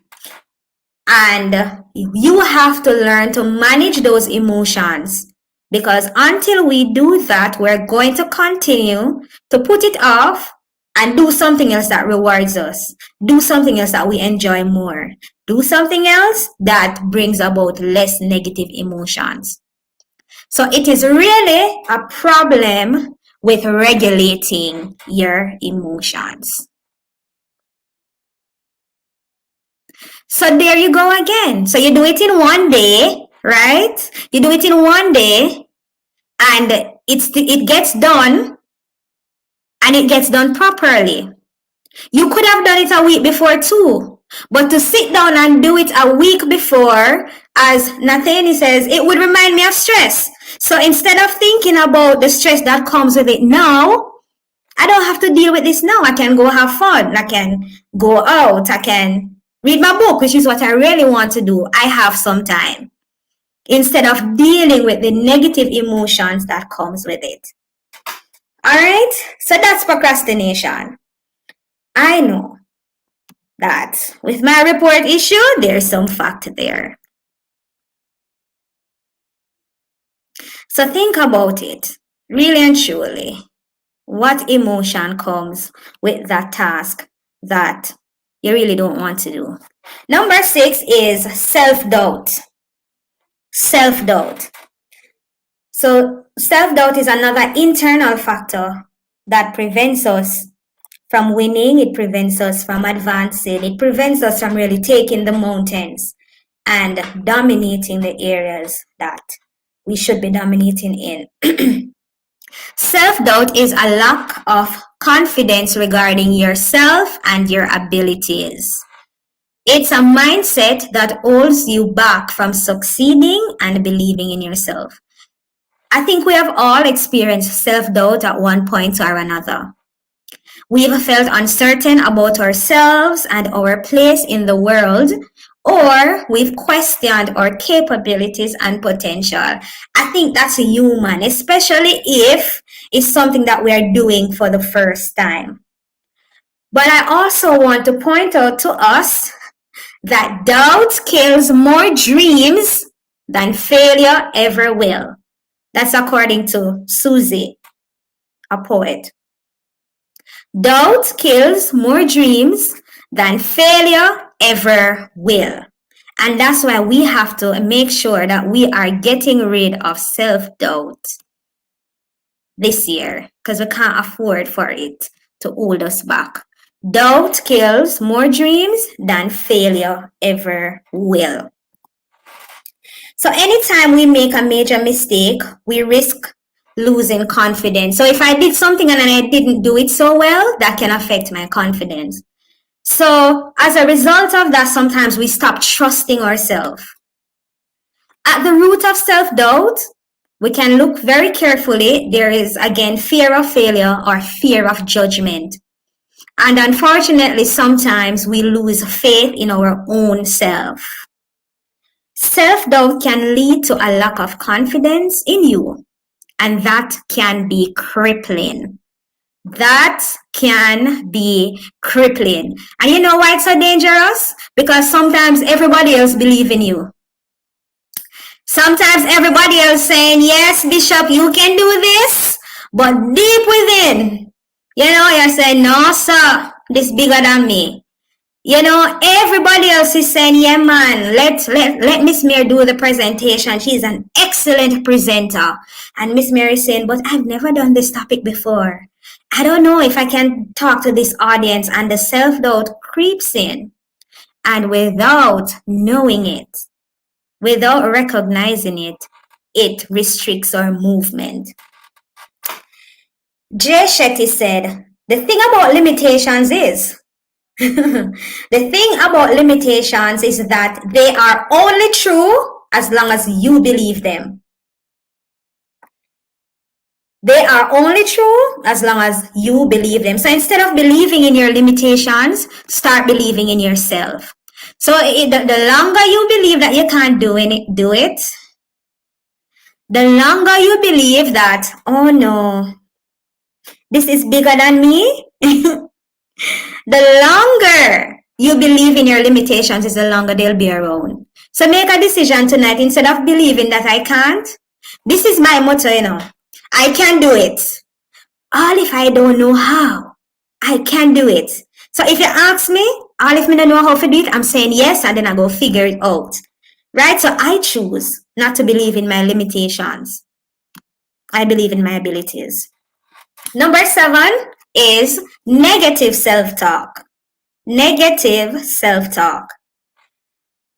and you have to learn to manage those emotions, because until we do that, we're going to continue to put it off and do something else that rewards us, do something else that we enjoy more, do something else that brings about less negative emotions. So it is really a problem with regulating your emotions. So there you go again. So you do it in one day, right? You do it in one day, and it gets done, and it gets done properly. You could have done it a week before too, but to sit down and do it a week before, as Nathaniel says, it would remind me of stress. So instead of thinking about the stress that comes with it now, I don't have to deal with this now. I can go have fun. I can go out. I can read my book, which is what I really want to do. I have some time, instead of dealing with the negative emotions that comes with it. All right, so that's procrastination. I know that with my report issue, there's some fact there. So think about it, really and truly. What emotion comes with that task that you really don't want to do? Number 6 is self-doubt. Self-doubt. So self-doubt is another internal factor that prevents us from winning. It prevents us from advancing. It prevents us from really taking the mountains and dominating the areas that we should be dominating in. Self-doubt is a lack of confidence regarding yourself and your abilities. It's a mindset that holds you back from succeeding and believing in yourself. I think we have all experienced self-doubt at one point or another. We've felt uncertain about ourselves and our place in the world, or we've questioned our capabilities and potential. I think that's human, especially if it's something that we are doing for the first time. But I also want to point out to us that doubt kills more dreams than failure ever will. That's according to Susie, a poet. Doubt kills more dreams than failure ever will. And that's why we have to make sure that we are getting rid of self-doubt this year, because we can't afford for it to hold us back. Doubt kills more dreams than failure ever will. So anytime we make a major mistake, we risk losing confidence. So if I did something and I didn't do it so well, that can affect my confidence. So as a result of that, sometimes we stop trusting ourselves. At the root of self-doubt, we can look very carefully. There is, again, fear of failure or fear of judgment. And unfortunately, sometimes we lose faith in our own self. Self-doubt can lead to a lack of confidence in you, and that can be crippling. That can be crippling. And you know why it's so dangerous? Because sometimes everybody else believes in you. Sometimes everybody else saying, yes, Bishop, you can do this. But deep within, you're saying, no, sir, this bigger than me. Everybody else is saying, yeah, man, let Miss Mary do the presentation. She's an excellent presenter. And Miss Mary is saying, but I've never done this topic before. I don't know if I can talk to this audience. And the self-doubt creeps in. And without knowing it, without recognizing it, it restricts our movement. Jay Shetty said, the thing about limitations is, The thing about limitations is that they are only true as long as you believe them. They are only true as long as you believe them. So instead of believing in your limitations, start believing in yourself. So the longer you believe that you can't do it, the longer you believe that, oh no, this is bigger than me, the longer you believe in your limitations is the longer they'll be around. So make a decision tonight. Instead of believing that I can't, this is my motto, I can do it. All if I don't know how, I can do it. So if you ask me, all if I don't know how to do it, I'm saying yes, and then I go figure it out. Right? So I choose not to believe in my limitations. I believe in my abilities. Number 7 is negative self-talk. Negative self-talk.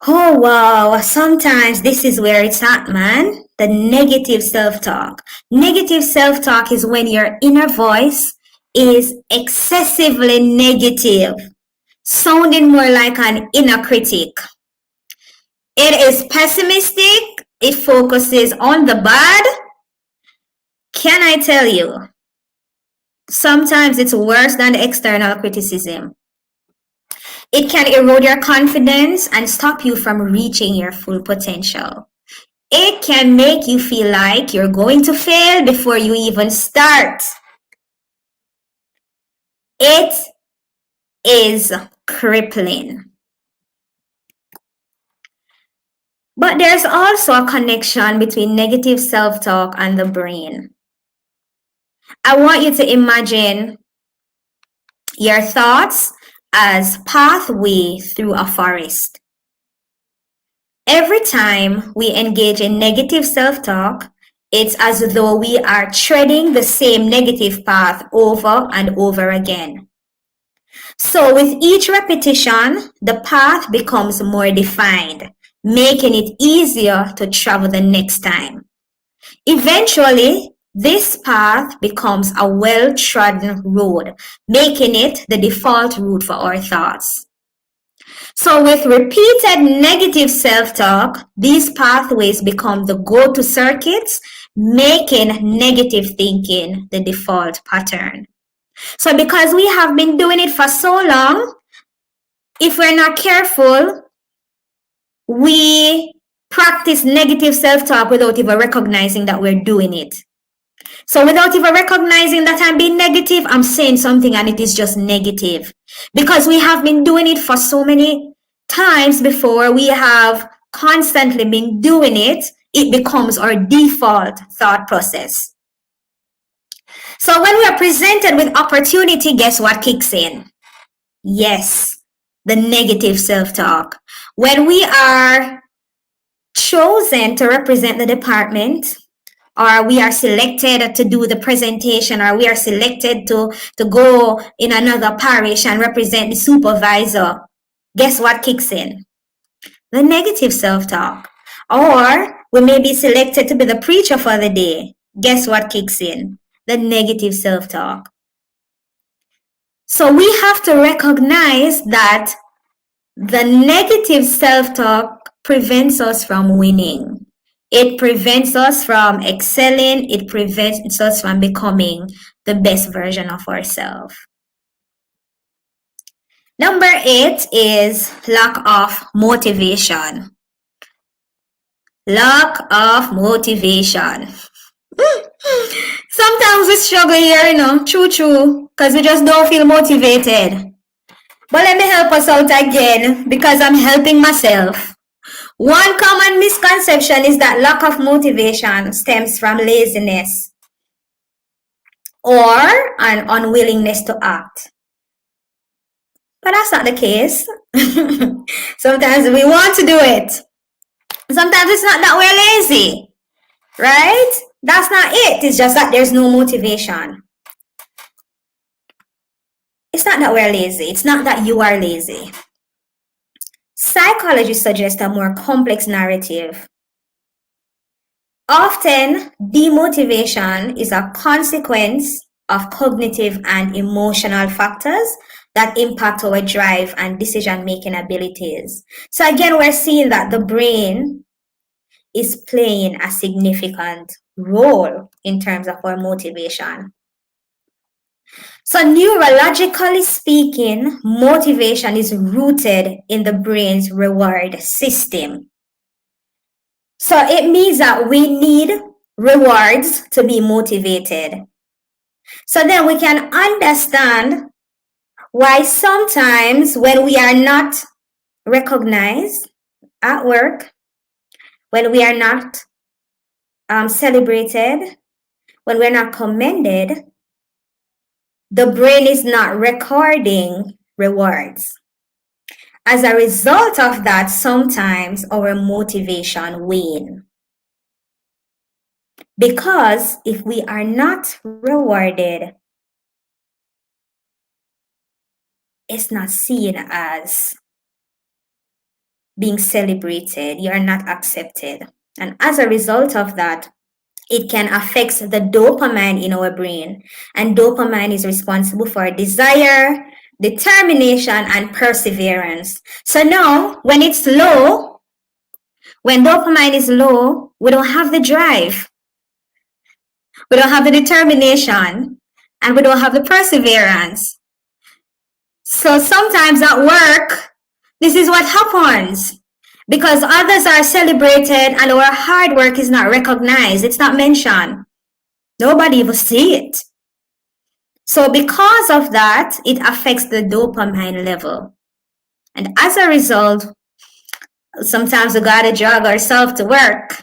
Oh wow, sometimes this is where it's at, man. The negative self-talk. Negative self-talk is when your inner voice is excessively negative, sounding more like an inner critic. It is pessimistic. It focuses on the bad. Can I tell you? Sometimes it's worse than the external criticism. It can erode your confidence and stop you from reaching your full potential. It can make you feel like you're going to fail before you even start. It is crippling. But there's also a connection between negative self-talk and the brain. I want you to imagine your thoughts as pathway through a forest. Every time we engage in negative self-talk, it's as though we are treading the same negative path over and over again. So with each repetition, the path becomes more defined, making it easier to travel the next time. Eventually, this path becomes a well-trodden road, making it the default route for our thoughts. So with repeated negative self-talk, these pathways become the go-to circuits, making negative thinking the default pattern. So because we have been doing it for so long, if we're not careful, we practice negative self-talk without even recognizing that we're doing it. So without even recognizing that I'm being negative, I'm saying something and it is just negative. Because we have been doing it for so many times before, we have constantly been doing it, it becomes our default thought process. So when we are presented with opportunity, guess what kicks in? Yes, the negative self-talk. When we are chosen to represent the department, or we are selected to do the presentation, or we are selected to go in another parish and represent the supervisor, guess what kicks in? The negative self-talk. Or we may be selected to be the preacher for the day. Guess what kicks in? The negative self-talk. So we have to recognize that the negative self-talk prevents us from winning. It prevents us from excelling. It prevents us from becoming the best version of ourselves. Number 8 is lack of motivation. Lack of motivation. Sometimes we struggle here, true, because we just don't feel motivated. But let me help us out again, because I'm helping myself. One common misconception is that lack of motivation stems from laziness or an unwillingness to act. But that's not the case. Sometimes we want to do it. Sometimes it's not that we're lazy, right? That's not it. It's just that there's no motivation. It's not that we're lazy. It's not that you are lazy. Psychology suggests a more complex narrative. Often, demotivation is a consequence of cognitive and emotional factors that impact our drive and decision-making abilities. So again, we're seeing that the brain is playing a significant role in terms of our motivation. So neurologically speaking, motivation is rooted in the brain's reward system. So it means that we need rewards to be motivated. So then we can understand why sometimes when we are not recognized at work, when we are not celebrated, when we're not commended, the brain is not recording rewards. As a result of that, sometimes our motivation wanes. Because if we are not rewarded, it's not seen as being celebrated. You are not accepted. And as a result of that, it can affect the dopamine in our brain. And dopamine is responsible for desire, determination, and perseverance. So now, when it's low, when dopamine is low, we don't have the drive. We don't have the determination, and we don't have the perseverance. So sometimes at work, this is what happens. Because others are celebrated and our hard work is not recognized. It's not mentioned. Nobody even see it. So because of that, it affects the dopamine level. And as a result, sometimes we gotta drag ourselves to work.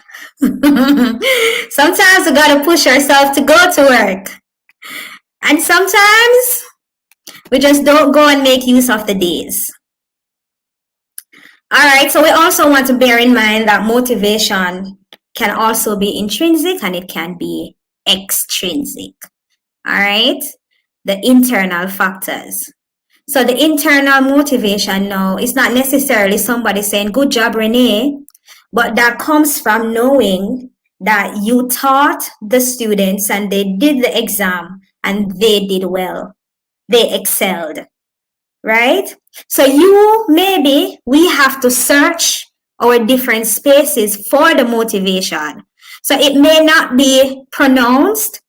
Sometimes we gotta push ourselves to go to work. And sometimes we just don't go and make use of the days. All right, so we also want to bear in mind that motivation can also be intrinsic and it can be extrinsic. All right, the internal factors. So the internal motivation now is not necessarily somebody saying, good job, Renee, but that comes from knowing that you taught the students and they did the exam and they did well. They excelled. Right? So we have to search our different spaces for the motivation. So it may not be pronounced,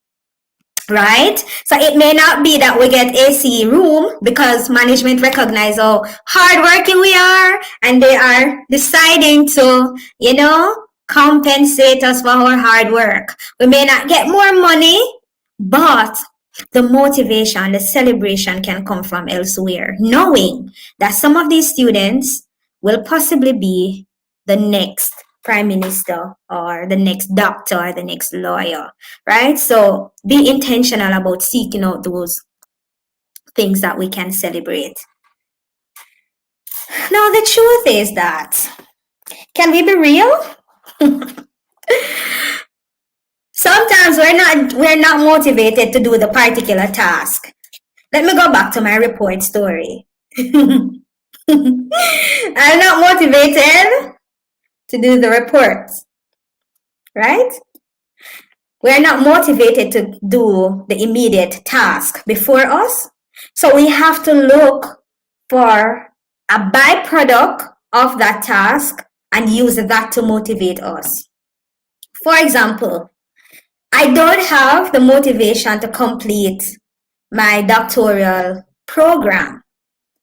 right? So it may not be that we get ACE room because management recognize how hardworking we are and they are deciding to, compensate us for our hard work. We may not get more money, but the motivation, the celebration can come from elsewhere, knowing that some of these students will possibly be the next prime minister or the next doctor or the next lawyer, right? So be intentional about seeking out those things that we can celebrate. Now, the truth is that, can we be real? Sometimes we're not motivated to do the particular task. Let me go back to my report story. I'm not motivated to do the report, right? We're not motivated to do the immediate task before us. So we have to look for a byproduct of that task and use that to motivate us. For example, I don't have the motivation to complete my doctoral program.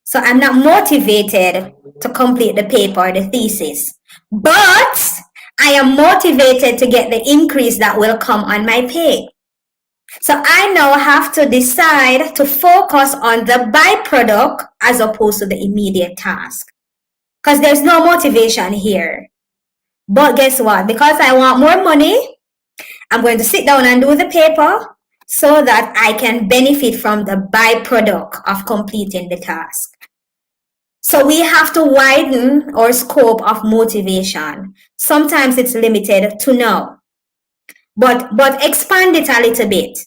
So I'm not motivated to complete the paper or the thesis. But I am motivated to get the increase that will come on my pay. So I now have to decide to focus on the byproduct as opposed to the immediate task. Because there's no motivation here. But guess what? Because I want more money, I'm going to sit down and do the paper so that I can benefit from the byproduct of completing the task. So we have to widen our scope of motivation. Sometimes it's limited to now, but expand it a little bit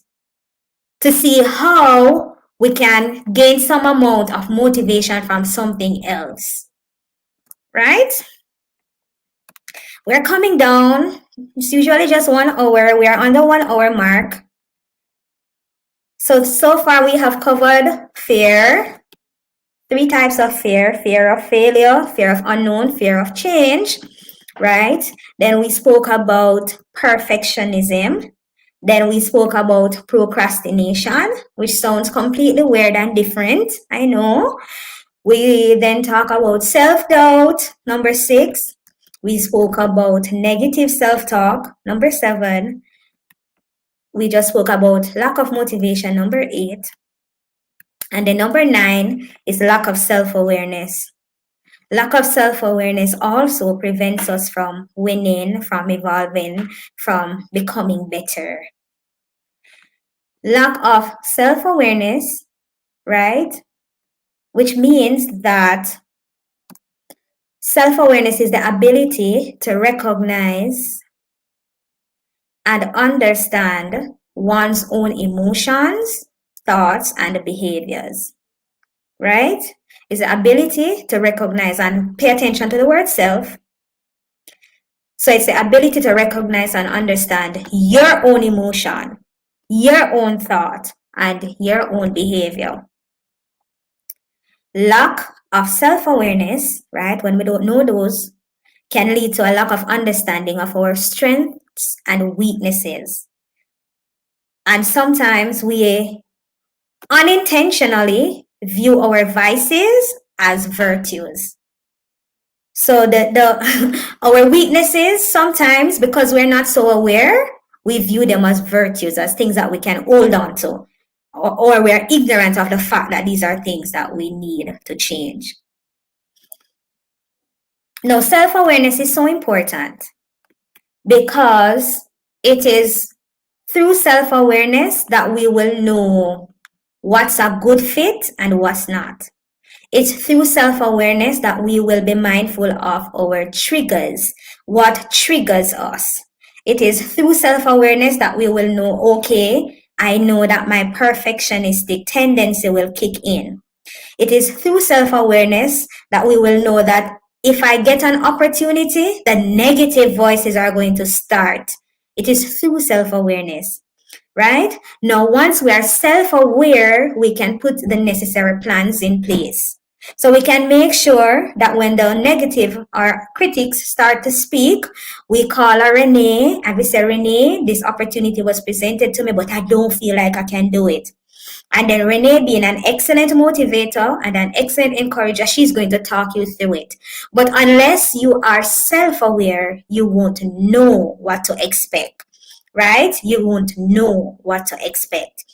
to see how we can gain some amount of motivation from something else, right? We're coming down. It's usually just 1 hour. We are on the 1 hour mark. So far we have covered fear, three types of fear: fear of failure, fear of unknown, fear of change, right? Then we spoke about perfectionism. Then we spoke about procrastination, which sounds completely weird and different, I know. We then talk about self-doubt, number 6. We spoke about negative self-talk, number 7. We just spoke about lack of motivation, number 8. And then number 9 is lack of self-awareness. Lack of self-awareness also prevents us from winning, from evolving, from becoming better. Lack of self-awareness, right? Which means that self-awareness is the ability to recognize and understand one's own emotions, thoughts, and behaviors, right? It's the ability to recognize and pay attention to the word self. So it's the ability to recognize and understand your own emotion, your own thought, and your own behavior. Lack of self-awareness, right, when we don't know those, can lead to a lack of understanding of our strengths and weaknesses. And sometimes we unintentionally view our vices as virtues. So our weaknesses, sometimes because we're not so aware, we view them as virtues, as things that we can hold on to, or we're ignorant of the fact that these are things that we need to change. Now, self-awareness is so important because it is through self-awareness that we will know what's a good fit and what's not. It's through self-awareness that we will be mindful of our triggers, what triggers us. It is through self-awareness that we will know, okay, I know that my perfectionistic tendency will kick in. It is through self-awareness that we will know that if I get an opportunity, the negative voices are going to start. It is through self-awareness, right? Now, once we are self-aware, we can put the necessary plans in place. So we can make sure that when the negative or critics start to speak, we call a Renee and we say, Renee, this opportunity was presented to me, but I don't feel like I can do it. And then Renee, being an excellent motivator and an excellent encourager, she's going to talk you through it. But unless you are self-aware, you won't know what to expect, right? You won't know what to expect.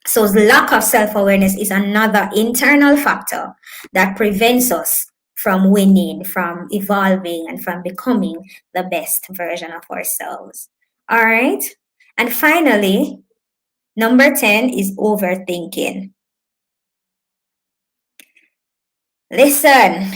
So the lack of self-awareness is another internal factor that prevents us from winning, from evolving, and from becoming the best version of ourselves. All right. And finally, number 10 is overthinking. Listen,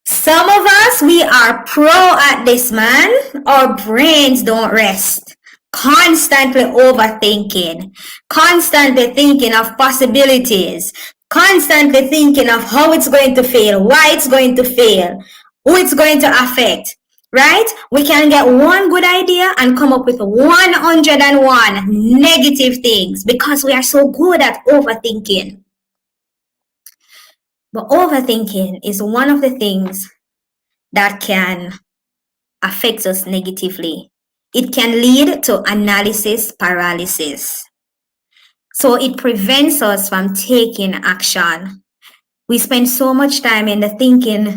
some of us, we are pro at this, man. Our brains don't rest. Constantly overthinking, constantly thinking of possibilities, constantly thinking of how it's going to fail, why it's going to fail, who it's going to affect, right? We can get one good idea and come up with 101 negative things because we are so good at overthinking. But overthinking is one of the things that can affect us negatively. It can lead to analysis paralysis. So it prevents us from taking action. We spend so much time in the thinking.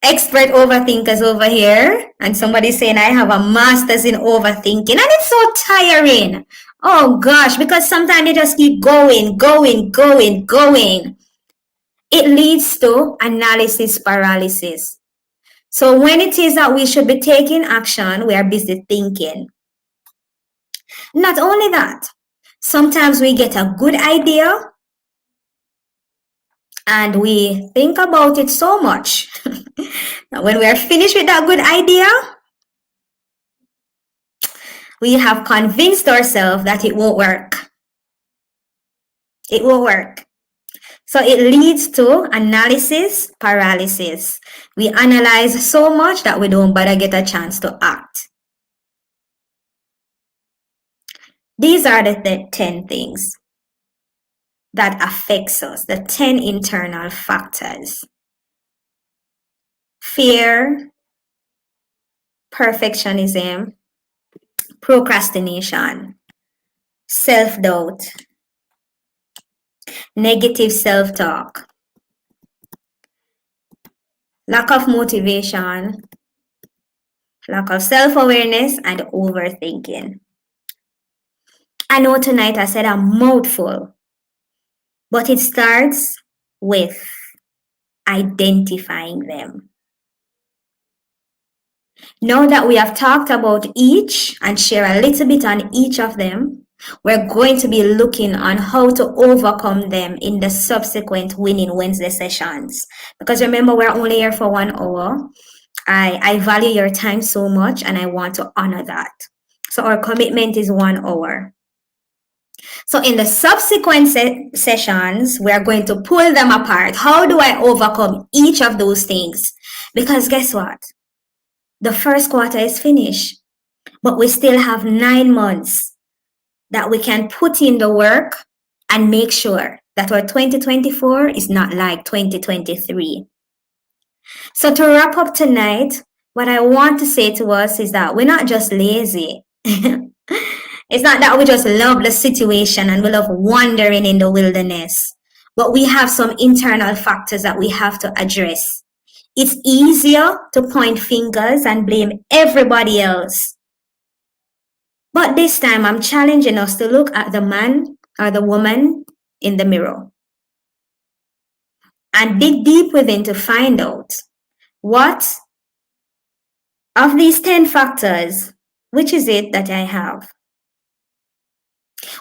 Expert overthinkers over here. And somebody saying, I have a master's in overthinking. And it's so tiring. Oh gosh, because sometimes you just keep going. It leads to analysis paralysis. So when it is that we should be taking action, we are busy thinking. Not only that, sometimes we get a good idea and we think about it so much. When we are finished with that good idea, we have convinced ourselves that it won't work. It won't work. So it leads to analysis paralysis. We analyze so much that we don't bother get a chance to act. These are the 10 things. that affects us, the 10 internal factors. Fear, perfectionism, procrastination, self-doubt, negative self-talk, lack of motivation, lack of self-awareness, and overthinking. I know tonight I said a mouthful, but it starts with identifying them. Now that we have talked about each and share a little bit on each of them, we're going to be looking on how to overcome them in the subsequent Winning Wednesday sessions. Because remember, we're only here for 1 hour. I value your time so much and I want to honor that. So our commitment is 1 hour. So in the subsequent sessions, we are going to pull them apart. How do I overcome each of those things? Because guess what? The first quarter is finished, but we still have 9 months that we can put in the work and make sure that our 2024 is not like 2023. So to wrap up tonight, what I want to say to us is that we're not just lazy. It's not that we just love the situation and we love wandering in the wilderness, but we have some internal factors that we have to address. It's easier to point fingers and blame everybody else. But this time I'm challenging us to look at the man or the woman in the mirror and dig deep within to find out what of these 10 factors, which is it that I have?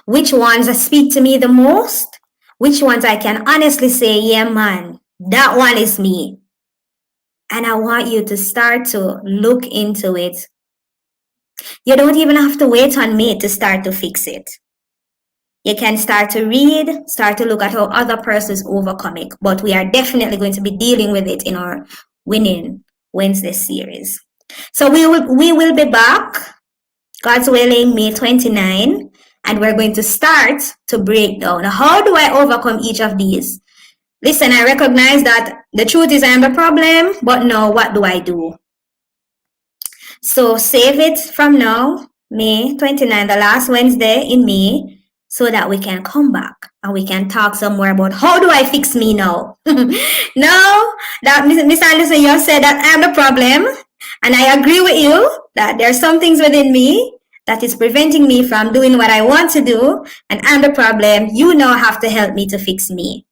Which ones speak to me the most? Which ones I can honestly say, yeah, man, that one is me. And I want you to start to look into it. You don't even have to wait on me to start to fix it. You can start to read, start to look at how other persons overcome it. But we are definitely going to be dealing with it in our Winning Wednesday series. So we will be back, God's willing, May 29. And we're going to start to break down. How do I overcome each of these? Listen, I recognize that the truth is I am the problem, but now what do I do? So save it from now, May 29, the last Wednesday in May, so that we can come back and we can talk some more about how do I fix me now? Now that Miss Anderson, you have said that I am the problem, and I agree with you that there are some things within me that is preventing me from doing what I want to do, and I'm the problem. You now have to help me to fix me.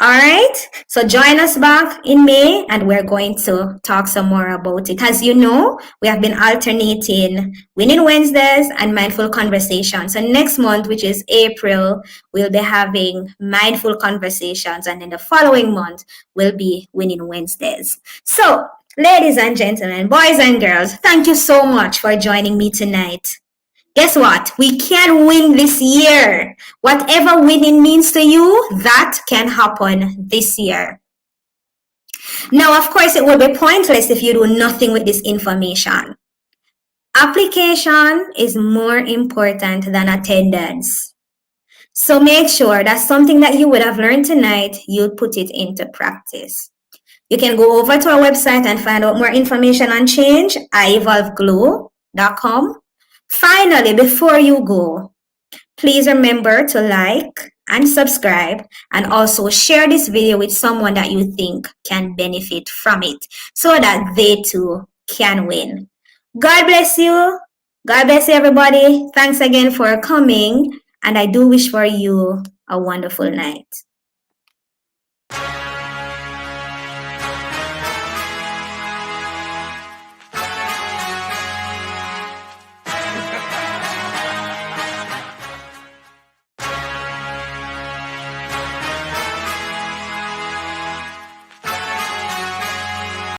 All right, so join us back in May and we're going to talk some more about it. As you know, we have been alternating Winning Wednesdays and Mindful Conversations. So next month, which is April, we'll be having Mindful Conversations, and in the following month will be Winning Wednesdays. So ladies and gentlemen, boys and girls, thank you so much for joining me tonight. Guess what? We can win this year. Whatever winning means to you, that can happen this year. Now, of course, it will be pointless if you do nothing with this information. Application is more important than attendance. So make sure that something that you would have learned tonight, you put it into practice. You can go over to our website and find out more information on change, iEvolveGlow.com. Finally, before you go, please remember to like and subscribe, and also share this video with someone that you think can benefit from it so that they too can win. God bless you. God bless you, everybody. Thanks again for coming, and I do wish for you a wonderful night.